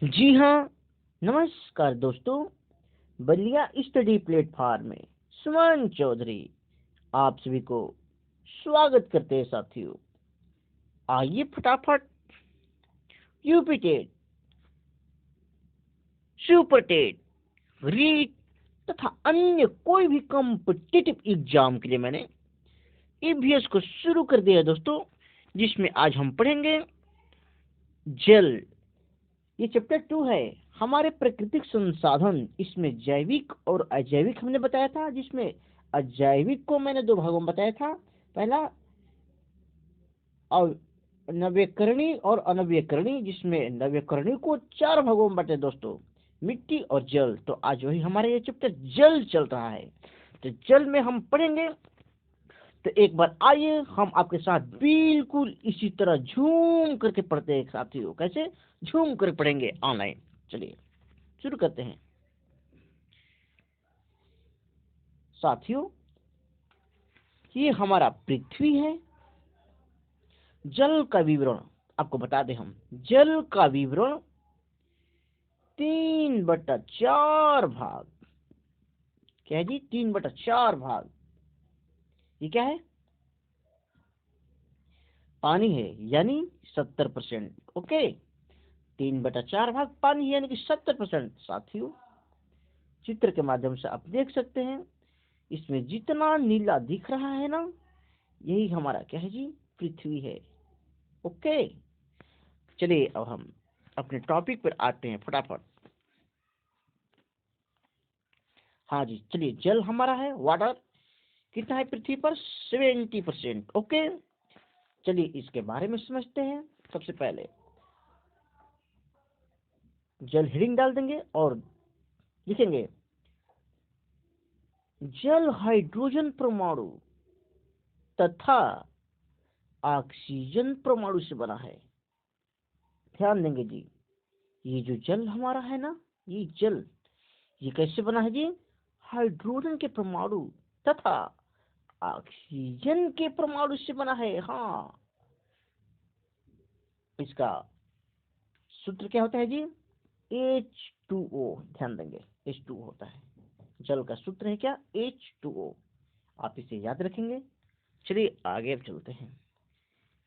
जी हाँ, नमस्कार दोस्तों। बलिया स्टडी प्लेटफॉर्म में सुमन चौधरी आप सभी को स्वागत करते हैं साथियों। आइए फटाफट UP TET, super TET, REET तथा अन्य कोई भी कॉम्पिटिटिव एग्जाम के लिए मैंने ईवीएस को शुरू कर दिया है दोस्तों, जिसमें आज हम पढ़ेंगे जल। ये चैप्टर 2 है, हमारे प्राकृतिक संसाधन। इसमें जैविक और अजैविक हमने बताया था, जिसमें अजैविक को मैंने दो भागों में बताया था। पहला नव्यकरणीय और अनव्यकरणीय, जिसमें नव्यकरणीय को चार भागों में बांटे दोस्तों, मिट्टी और जल। तो आज वही हमारा ये चैप्टर जल चल रहा है। तो जल में हम पढ़ेंगे। तो एक बार आइए हम आपके साथ बिल्कुल इसी तरह झूम करके पढ़ते हैं साथियों। कैसे झूम कर पढ़ेंगे ऑनलाइन। चलिए शुरू करते हैं साथियों। ये हमारा पृथ्वी है। जल का विवरण आपको बता दें हम। जल का विवरण 3/4 भाग। क्या है जी? 3/4 भाग। ये क्या है? पानी है, यानी 70%। ओके, 3/4 भाग पानी यानी कि 70%। साथियों, चित्र के माध्यम से आप देख सकते हैं, इसमें जितना नीला दिख रहा है ना, यही हमारा क्या है जी? पृथ्वी है। ओके, चलिए अब हम अपने टॉपिक पर आते हैं फटाफट। हाँ जी, चलिए। जल हमारा है, वाटर कितना है पृथ्वी पर? 70%। ओके, चलिए इसके बारे में समझते हैं। सबसे पहले जल हेडिंग डाल देंगे और लिखेंगे जल हाइड्रोजन परमाणु तथा ऑक्सीजन परमाणु से बना है। ध्यान देंगे जी, ये जो जल हमारा है ना, ये जल ये कैसे बना है जी? हाइड्रोजन के परमाणु तथा ऑक्सीजन के परमाणु से बना है। हाँ, इसका सूत्र क्या होता है जी? H2O। ध्यान देंगे, H2O होता है। जल का सूत्र है क्या? H2O। आप इसे याद रखेंगे। चलिए आगे अब चलते हैं।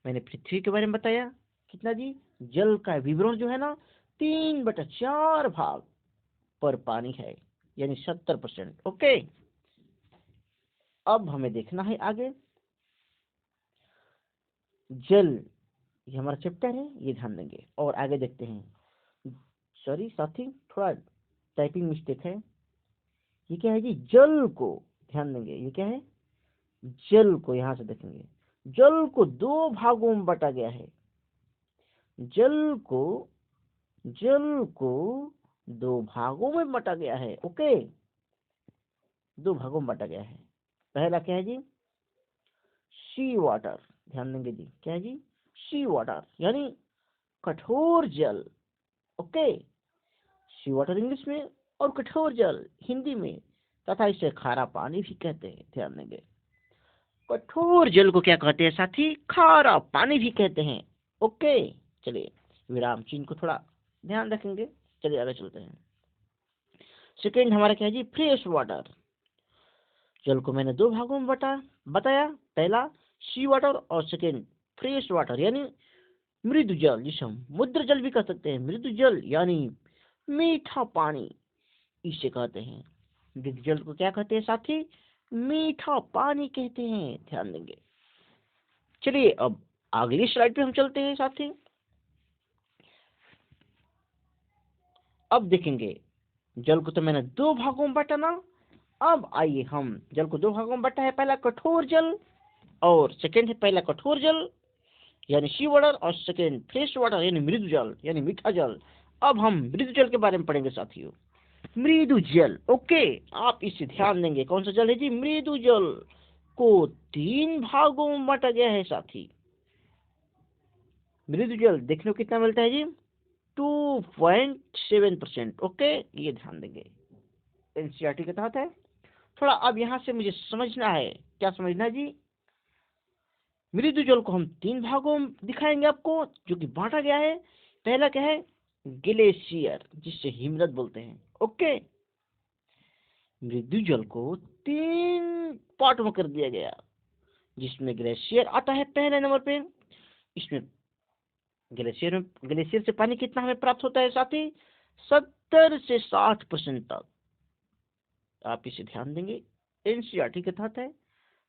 मैंने पृथ्वी के बारे में बताया कितना जी? जल का विवरण जो है ना, 3/4 भाग पर पानी है, यानी 70%। ओके, अब हमें देखना है आगे। जल ये हमारा चैप्टर है, ये ध्यान देंगे और आगे देखते हैं। सॉरी साथी, थोड़ा टाइपिंग मिस्टेक है। ये क्या है जी? जल को ध्यान देंगे। ये क्या है? जल को यहां से देखेंगे, जल को दो भागों में बांटा गया है। जल को जल को दो भागों में बांटा गया है। ओके, दो भागों में बांटा गया है। पहला क्या है जी? सी वाटर। ध्यान देंगे जी, क्या है जी? सी वाटर यानी कठोर जल। ओके, सी वाटर इंग्लिश में और कठोर जल हिंदी में, तथा इसे खारा पानी भी कहते हैं। ध्यान देंगे, कठोर जल को क्या कहते हैं साथी? खारा पानी भी कहते हैं। ओके, चलिए विराम चिन्ह को थोड़ा ध्यान रखेंगे। चलिए आगे चलते हैं। सेकेंड हमारा क्या है जी? Fresh water. जल को मैंने दो भागों में बताया। पहला सी वाटर और सेकेंड फ्रेश वाटर यानी मृदु जल, जिसे हम मुद्र जल भी कह सकते हैं। मृदु जल यानी मीठा पानी, इसे कहते हैं। मृदु जल को क्या कहते हैं साथी? मीठा पानी कहते हैं। ध्यान देंगे। चलिए अब अगली स्लाइड पे हम चलते हैं साथी। अब देखेंगे, जल को तो मैंने दो भागों में बांटा ना। अब आइए हम जल को दो भागों में बांटा है। पहला कठोर जल और सेकेंड है पहला कठोर जल यानी सी वाटर और सेकेंड फ्रेश वाटर यानी मृदु जल यानी मीठा जल। अब हम मृदु जल के बारे में पढ़ेंगे साथियों। मृदु जल। ओके, आप इसे ध्यान देंगे। कौन सा जल है जी? मृदु जल को तीन भागों में बांटा गया है साथी। मृदु जल देखने को कितना मिलता है जी? 2.7%। ओके, ये ध्यान देंगे, एनसीईआरटी के तहत है। थोड़ा अब यहाँ से मुझे समझना है। क्या समझना है जी? मृदु जल को हम तीन भागों में दिखाएंगे आपको, जो कि बांटा गया है। पहला क्या है? ग्लेशियर जिससे हिमनद बोलते हैं। ओके, मृदु जल को 3 पार्ट में कर दिया गया, जिसमें ग्लेशियर आता है पहले नंबर पे। इसमें ग्लेशियर से पानी कितना हमें प्राप्त होता है साथी? 70 से 60% तक। आप इसे ध्यान देंगे, एनसीईआरटी के तहत है,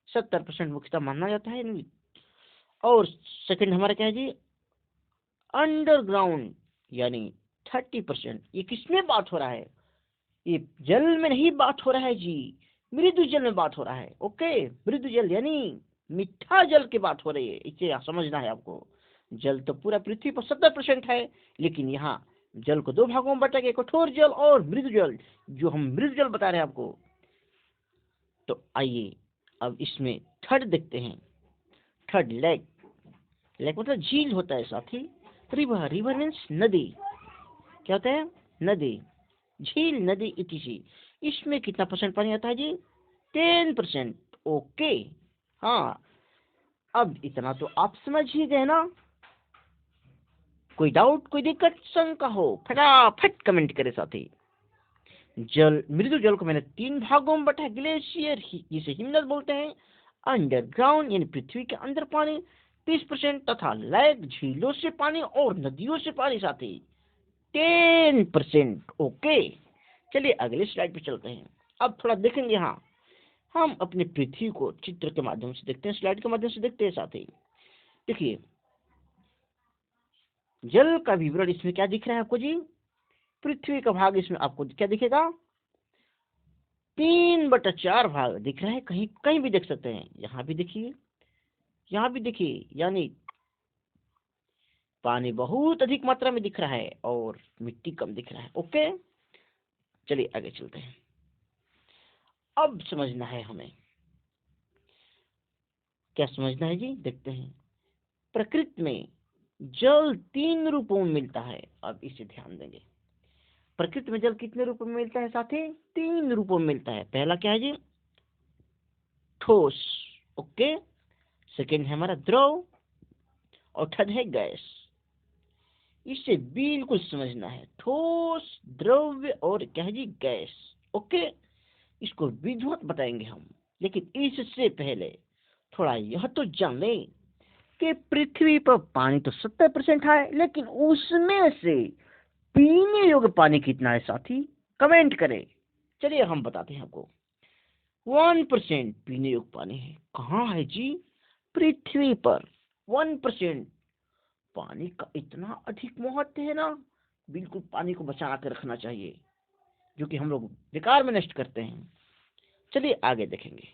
70% मुख्यतः माना जाता है। और सेकंड हमारा क्या है जी? अंडरग्राउंड यानी 30%। ये किसमें बात हो रहा है? ये जल में नहीं बात हो रहा है जी, मृदु जल में बात हो रहा है। ओके, मृदु जल यानी मीठा जल की बात हो रही है, इसे समझना है आपको। जल तो पूरा पृथ्वी पर 70% है, लेकिन यहाँ जल को 2 भागों में बांटा गया, कठोर जल और मृदु जल, जो हम मृदु जल बता रहे हैं आपको। तो आइए अब इसमें थर्ड देखते हैं। Third lake. लेक मतलब झील होता है साथी। रिवर, रिवर मीन्स नदी। क्या होता है? नदी, झील, नदी इत्यादि। इसमें कितना परसेंट पानी आता है जी? 10%। ओके, हाँ, अब इतना तो आप समझ ही गए ना। कोई डाउट, कोई दिक्कत, शंका हो, फटाफट कमेंट करे साथी। जल, मृदु जल को मैंने 3 भागों में बांटा है। ग्लेशियर जिसे हिमनद बोलते हैं, अंडरग्राउंड यानी पृथ्वी के अंदर पानी 30%, तथा लेक झीलों से पानी और नदियों से पानी साथी 10%। ओके, चलिए अगले स्लाइड पे चलते हैं। अब थोड़ा देखेंगे, हाँ, हम अपनी पृथ्वी को चित्र के माध्यम से देखते हैं, स्लाइड के माध्यम से देखते हैं साथी। देखिए, जल का विवरण इसमें क्या दिख रहा है आपको जी? पृथ्वी का भाग इसमें आपको क्या दिखेगा? 3/4 भाग दिख रहा है। कहीं कहीं भी देख सकते हैं, यहाँ भी देखिए, यहाँ भी देखिए, यानी पानी बहुत अधिक मात्रा में दिख रहा है और मिट्टी कम दिख रहा है। ओके, चलिए आगे चलते हैं। अब समझना है हमें, क्या समझना है जी? देखते हैं। प्रकृति में जल 3 रूपों में मिलता है। अब इसे ध्यान देंगे। प्रकृति में जल कितने रूपों में मिलता है साथी? 3 रूपों में मिलता है। पहला क्या है जी? ठोस। ओके, सेकंड है हमारा द्रव, और थर्ड है गैस। इसे बिल्कुल समझना है, ठोस, द्रव्य और क्या है जी? गैस। ओके, इसको विधिवत बताएंगे हम, लेकिन इससे पहले थोड़ा यह तो जान लें कि पृथ्वी पर पानी तो 70% है, लेकिन उसमें से पीने योग्य पानी कितना है साथी? कमेंट करें। चलिए हम बताते हैं आपको। 1% पीने योग्य पानी है। कहाँ है जी? पृथ्वी पर 1%। पानी का इतना अधिक महत्व है ना, बिल्कुल पानी को बचा कर रखना चाहिए, जो कि हम लोग बेकार में नष्ट करते हैं। चलिए आगे देखेंगे।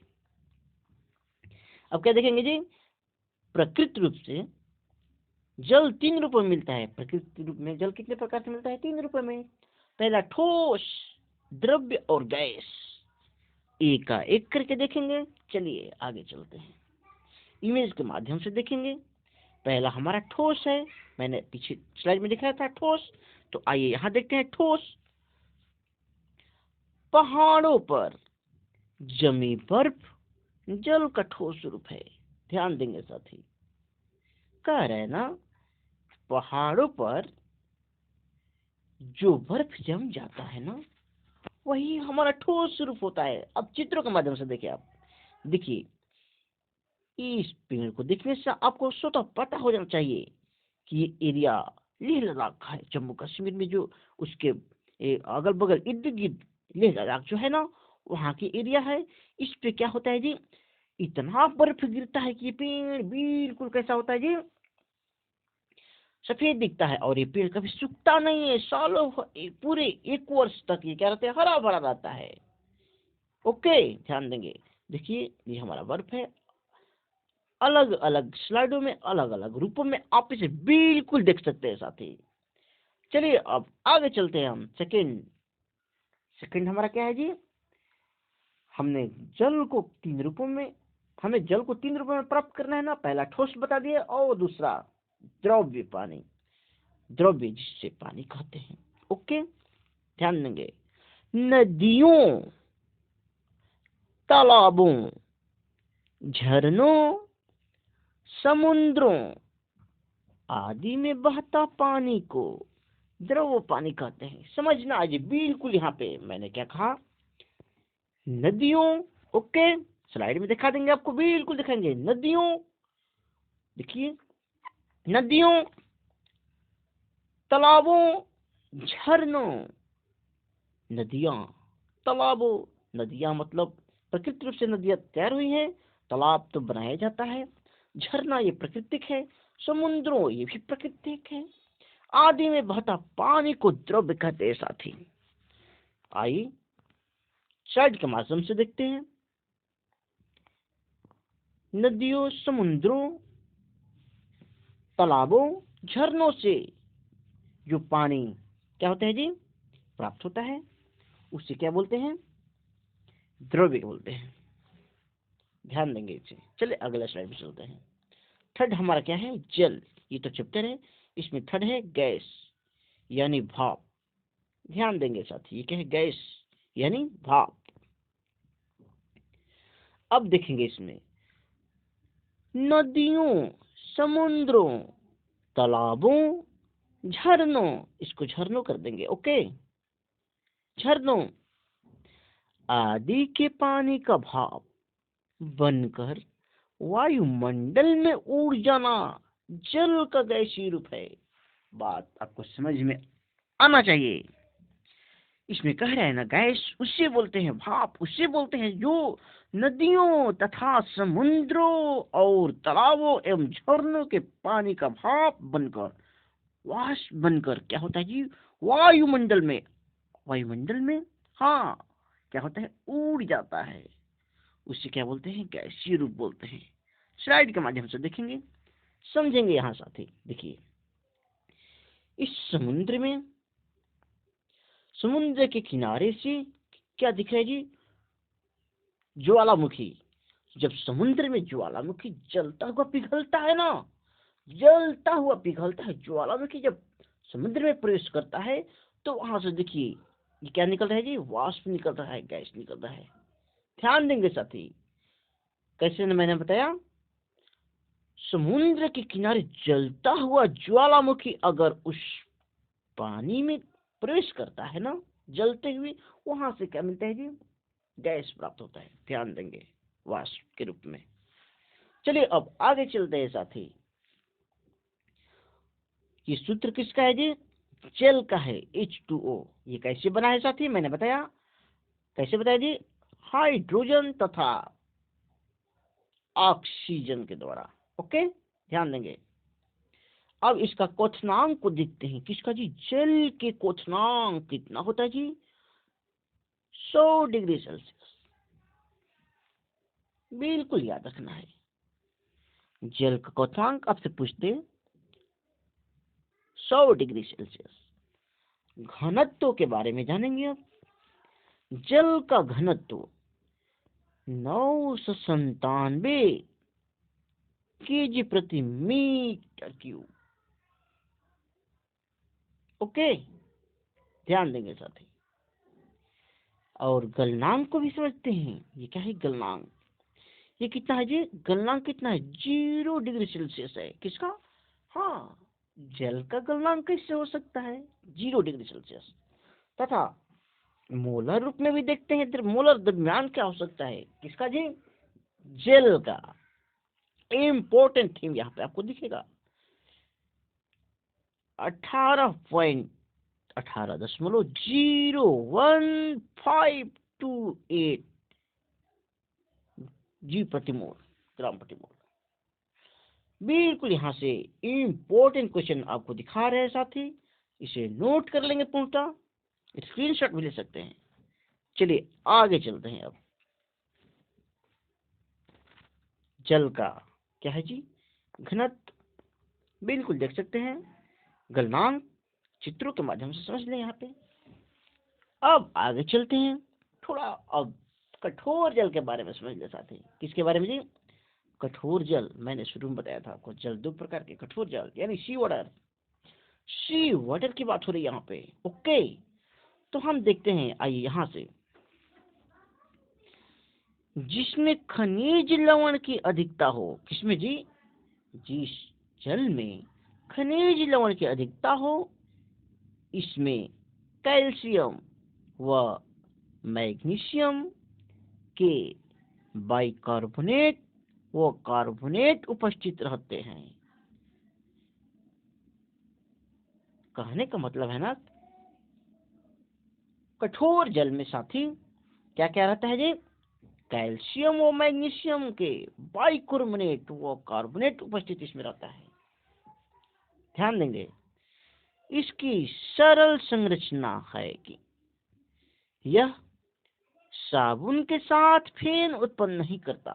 अब क्या देखेंगे जी? प्रकृति रूप से जल 3 रूपों में मिलता है। प्रकृति रूप में जल कितने प्रकार से मिलता है? 3 रूपों में। पहला ठोस, द्रव्य और गैस। एक का एक करके देखेंगे। चलिए आगे चलते हैं, इमेज के माध्यम से देखेंगे। पहला हमारा ठोस है, मैंने पीछे स्लाइड में दिखाया था ठोस। तो आइए यहां देखते हैं ठोस। पहाड़ों पर जमी बर्फ जल का ठोस रूप है। ध्यान देंगे साथी, कह रहे ना, पहाड़ों पर जो बर्फ जम जाता है ना, वही हमारा ठोस रूप होता है। अब चित्रों के माध्यम से देखिए। आप देखिए, इस पेड़ को देखने से आपको स्वतः पता हो जाना चाहिए कि ये एरिया लेह लद्दाख का है। जम्मू कश्मीर में जो उसके अगल बगल इर्द गिर्द लेह लद्दाख जो है ना, वहाँ की एरिया है। इस पे क्या होता है जी? इतना बर्फ गिरता है कि ये पेड़ बिल्कुल कैसा होता है जी? सफेद दिखता है। और ये पेड़ कभी सूखता नहीं है, सालों पूरे 1 वर्ष तक ये क्या रहता है? हरा भरा रहता है। ओके, ध्यान देंगे। देखिए, ये हमारा बर्फ है। अलग अलग स्लाइडों में, अलग अलग रूपों में आप इसे बिल्कुल देख सकते हैं साथी। चलिए अब आगे चलते हैं हम। सेकंड हमारा क्या है जी? हमने जल को 3 रूपों में, हमें जल को 3 रूपों में प्राप्त करना है ना। पहला ठोस बता दिए, और दूसरा द्रव्य, पानी, द्रव्य जिससे पानी कहते हैं। ओके, ध्यान देंगे। नदियों, तालाबों, झरनों, समुद्रों आदि में बहता पानी को द्रव पानी कहते हैं। समझना आज बिल्कुल यहाँ पे मैंने क्या कहा, नदियों। ओके, स्लाइड में दिखा देंगे आपको, बिल्कुल दिखाएंगे। नदियों, देखिए, नदियों, तालाबों, झरनों। नदियां, तालाबों, नदियां मतलब प्रकृति रूप से नदियां तैयार हुई हैं, तालाब तो बनाया जाता है, झरना ये प्राकृतिक है, समुद्रों ये भी प्राकृतिक है, आदि में बहता पानी को द्रव्य कहते हैं साथी। आइए स्लाइड के माध्यम से देखते हैं। नदियों, समुद्रों, तालाबों, झरनों से जो पानी क्या होता है जी, प्राप्त होता है, उसे क्या बोलते हैं, द्रव्य बोलते हैं। ध्यान देंगे इसे। चलिए अगला स्लाइड पे चलते हैं। थर्ड हमारा क्या है, जल। ये तो चैप्टर है, इसमें थर्ड है गैस यानी भाप। ध्यान देंगे साथी, ये क्या है, गैस यानी भाप। अब देखेंगे इसमें नदियों, समुद्रों, तालाबों, झरनों, इसको झरनों कर देंगे। ओके, झरनों आदि के पानी का भाप बनकर वायुमंडल में उड़ जाना जल का गैसीय रूप है। बात आपको समझ में आना चाहिए। इसमें कह रहे हैं ना, गैस उससे बोलते हैं, भाप उससे बोलते हैं जो नदियों तथा समुद्रों और तालाबों एवं झरनों के पानी का भाप बनकर, वाष्प बनकर क्या होता है जी, वायुमंडल में, वायुमंडल में हाँ क्या होता है, उड़ जाता है। उसे क्या बोलते हैं, गैसीय रूप बोलते हैं। स्लाइड के माध्यम से देखेंगे, समझेंगे यहाँ साथी। देखिए, इस समुद्र में, समुद्र के किनारे से क्या दिख रहा है जी, ज्वालामुखी। जब समुद्र में ज्वालामुखी जलता हुआ पिघलता है ना, जलता हुआ पिघलता है, ज्वालामुखी जब समुद्र में प्रवेश करता है तो वहां से देखिए ये क्या निकल रहा है जी, वाष्प निकल रहा है, गैस निकल रहा है। ध्यान देंगे साथी, कैसे न मैंने बताया, समुद्र के किनारे जलता हुआ ज्वालामुखी अगर उस पानी में प्रवेश करता है ना, जलते हुए, वहां से क्या मिलता है जी, गैस प्राप्त होता है। ध्यान देंगे, वाष्प के रूप में। चलिए अब आगे चलते हैं साथी। ये सूत्र किसका है जी, जल का है, H2O। ये कैसे बना है साथी, मैंने बताया, कैसे बताया जी, हाइड्रोजन तथा ऑक्सीजन के द्वारा। ओके, ध्यान देंगे। अब इसका क्वथनांक को देखते हैं, किसका जी, जल के क्वथनांक कितना होता है जी, 100 डिग्री सेल्सियस। बिल्कुल याद रखना है, जल का क्वथनांक आपसे पूछते 100 डिग्री सेल्सियस। घनत्व के बारे में जानेंगे अब। जल का घनत्व 997 केजी प्रति मीटर क्यूब। ओके, ध्यान देंगे साथी। और गलनांक को भी समझते हैं, ये क्या है, गलनांक। ये कितना है जी, गलनांक कितना है, 0 डिग्री सेल्सियस है। किसका, हाँ, जल का गलनांक कैसे हो सकता है, 0 डिग्री सेल्सियस। तथा मोलर रूप में भी देखते हैं, तो मोलर द्रव्यमान क्या हो सकता है, किसका जी, जल का। इम्पोर्टेंट थीम यहाँ पे आपको दिखेगा, 18.01528 जी प्रति मोल, ग्राम प्रति मोल। बिल्कुल यहाँ से इम्पोर्टेंट क्वेश्चन आपको दिखा रहे हैं साथी, इसे नोट कर लेंगे पूर्णतः, स्क्रीनशॉट भी ले सकते हैं। चलिए आगे चलते हैं। अब जल का क्या है जी, घनत्व, बिल्कुल देख सकते हैं, गलनांक चित्रों के माध्यम से समझ लें यहाँ पे। अब आगे चलते हैं, थोड़ा अब कठोर जल के बारे में समझ ले साथी। किसके बारे में जी, कठोर जल। मैंने शुरू में बताया था आपको, जल 2 प्रकार के, कठोर जल यानी सी वाटर, सी वाटर की बात हो रही है यहाँ पे। ओके, तो हम देखते हैं, आइए यहाँ से, जिसमें खनिज लवण की अधिकता हो। किसमें जी, जिस जल में खनिज लवण की अधिकता हो इसमें कैल्शियम व मैग्नीशियम के बाइकार्बोनेट व कार्बोनेट उपस्थित रहते हैं। कहने का मतलब है ना, कठोर जल में साथी क्या क्या रहता है जी? कैल्शियम और मैग्नीशियम के बाइकार्बोनेट व कार्बोनेट उपस्थित इसमें रहता है। ध्यान देंगे, इसकी सरल संरचना है कि यह साबुन के साथ फेन उत्पन्न नहीं करता।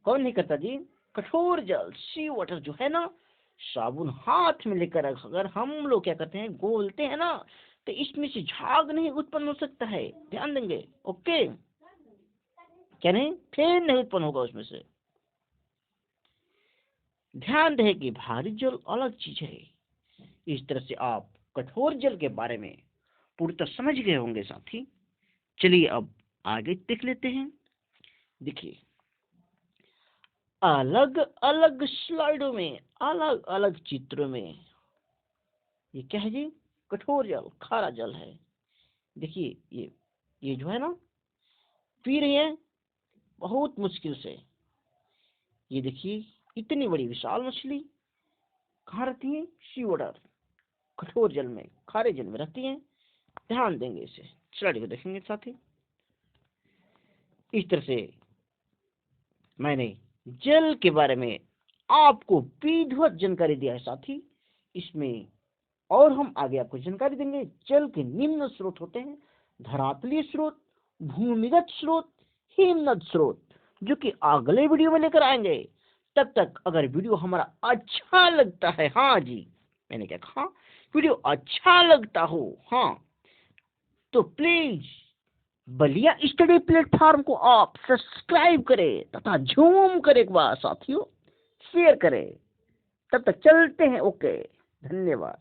कौन नहीं करता जी? कठोर जल, सी वाटर जो है ना, साबुन हाथ में लेकर अगर हम लोग क्या करते हैं, गोलते हैं ना, तो इसमें से झाग नहीं उत्पन्न हो सकता है। ध्यान देंगे, ओके? क्या नहीं? फेन नहीं उत्पन्न होगा उसमें से। ध्यान रहे कि भारी जल अलग चीज है। इस तरह से आप कठोर जल के बारे में पूरी तरह समझ गए होंगे साथी। चलिए अब आगे देख लेते हैं। देखिए, अलग अलग स्लाइडों में, अलग अलग चित्रों में, ये क्या है जी? कठोर जल, खारा जल है। देखिए, ये जो है ना, पी रही है बहुत मुश्किल से। ये देखिए, इतनी बड़ी विशाल मछली कहाँ रहती है? सी वाटर, कठोर जल में, खारे जल में रहती है। ध्यान देंगे, इसे स्लाइड को देखेंगे साथी। इस तरह से मैंने जल के बारे में आपको विधिवत जानकारी दिया है साथी। इसमें और हम आगे आपको जानकारी देंगे। जल के निम्न स्रोत होते हैं: धरातलीय स्रोत, भूमिगत स्रोत, हिमनद स्रोत, जो कि अगले वीडियो में लेकर आएंगे। तब तक अगर वीडियो हमारा अच्छा लगता है, हाँ जी, मैंने क्या कहा, वीडियो अच्छा लगता हो, हाँ, तो प्लीज बलिया स्टडी प्लेटफॉर्म को आप सब्सक्राइब करें तथा झूम करें एक बार साथियों, शेयर करें। तब तक चलते हैं, ओके, धन्यवाद।